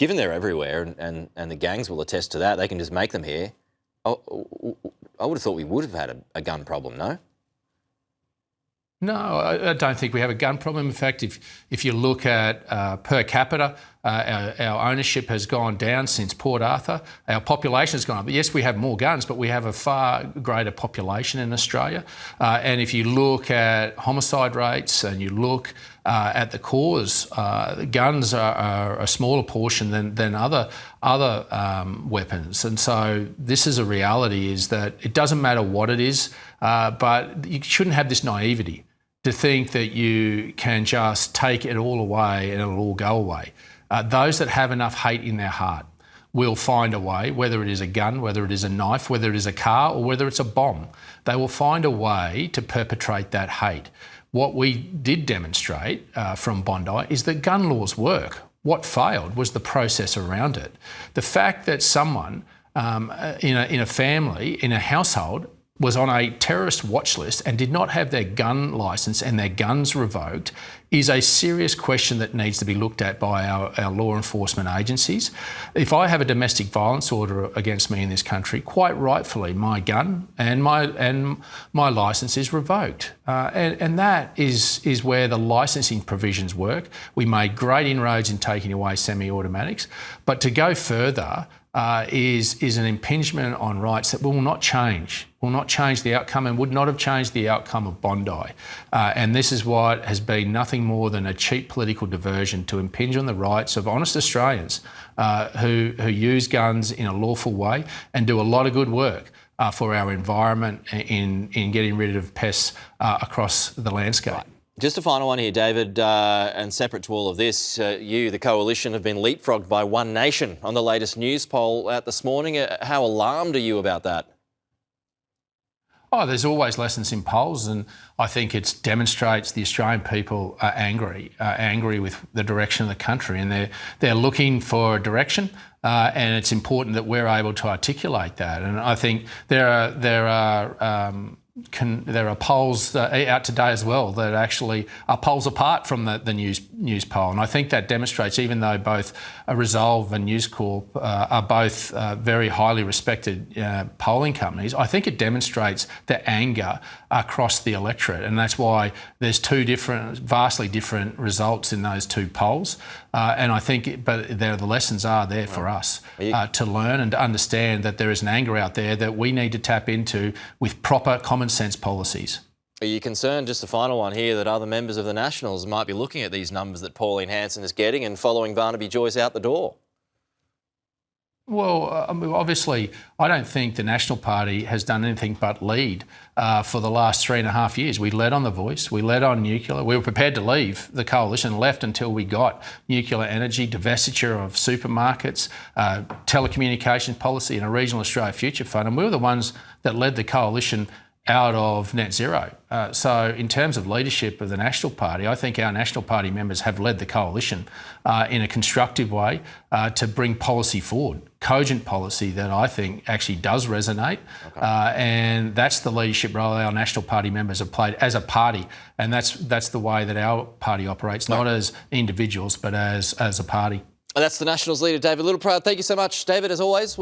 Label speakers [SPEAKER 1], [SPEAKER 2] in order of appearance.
[SPEAKER 1] given they're everywhere and the gangs will attest to that, they can just make them here. I would have thought we would have had a gun problem, no?
[SPEAKER 2] No, I don't think we have a gun problem. In fact, if you look at per capita, our ownership has gone down since Port Arthur. Our population has gone up. Yes, we have more guns, but we have a far greater population in Australia. And if you look at homicide rates and you look at the cause, guns are a smaller portion than other weapons. And so this is a reality, is that it doesn't matter what it is, but you shouldn't have this naivety to think that you can just take it all away and it'll all go away. Those that have enough hate in their heart will find a way, whether it is a gun, whether it is a knife, whether it is a car, or whether it's a bomb. They will find a way to perpetrate that hate. What we did demonstrate from Bondi is that gun laws work. What failed was the process around it. The fact that someone in a family, in a household, was on a terrorist watch list and did not have their gun licence and their guns revoked is a serious question that needs to be looked at by our law enforcement agencies. If I have a domestic violence order against me in this country, quite rightfully, my gun and my licence is revoked. And that is where the licensing provisions work. We made great inroads in taking away semi-automatics, but to go further is an impingement on rights that will not change the outcome and would not have changed the outcome of Bondi. And this is what has been nothing more than a cheap political diversion to impinge on the rights of honest Australians who use guns in a lawful way and do a lot of good work for our environment in getting rid of pests across the landscape.
[SPEAKER 1] Right. Just a final one here, David, and separate to all of this, you, the Coalition, have been leapfrogged by One Nation on the latest news poll out this morning. How alarmed are you about that?
[SPEAKER 2] Oh, there's always lessons in polls, and I think it demonstrates the Australian people are angry with the direction of the country, and they're looking for a direction, and it's important that we're able to articulate that. And I think there are polls out today as well that actually are polls apart from the news poll, and I think that demonstrates, even though both Resolve and News Corp are both very highly respected polling companies, I think it demonstrates the anger across the electorate, and that's why there's two vastly different results in those two polls. And I think, but the lessons are there for us to learn and to understand that there is an anger out there that we need to tap into with proper common sense policies.
[SPEAKER 1] Are you concerned, just a final one here, that other members of the Nationals might be looking at these numbers that Pauline Hanson is getting and following Barnaby Joyce out the door?
[SPEAKER 2] Well, obviously, I don't think the National Party has done anything but lead for the last 3.5 years. We led on the Voice, we led on nuclear. We were prepared to leave the coalition, left until we got nuclear energy, divestiture of supermarkets, telecommunications policy and a Regional Australia Future Fund. And we were the ones that led the coalition out of net zero. So in terms of leadership of the National Party, I think our National Party members have led the coalition in a constructive way to bring policy forward, cogent policy that I think actually does resonate. Okay. And that's the leadership role our National Party members have played as a party. And that's the way that our party operates, not as individuals, but as a party.
[SPEAKER 1] And that's the Nationals leader, David Littleproud. Thank you so much, David, as always.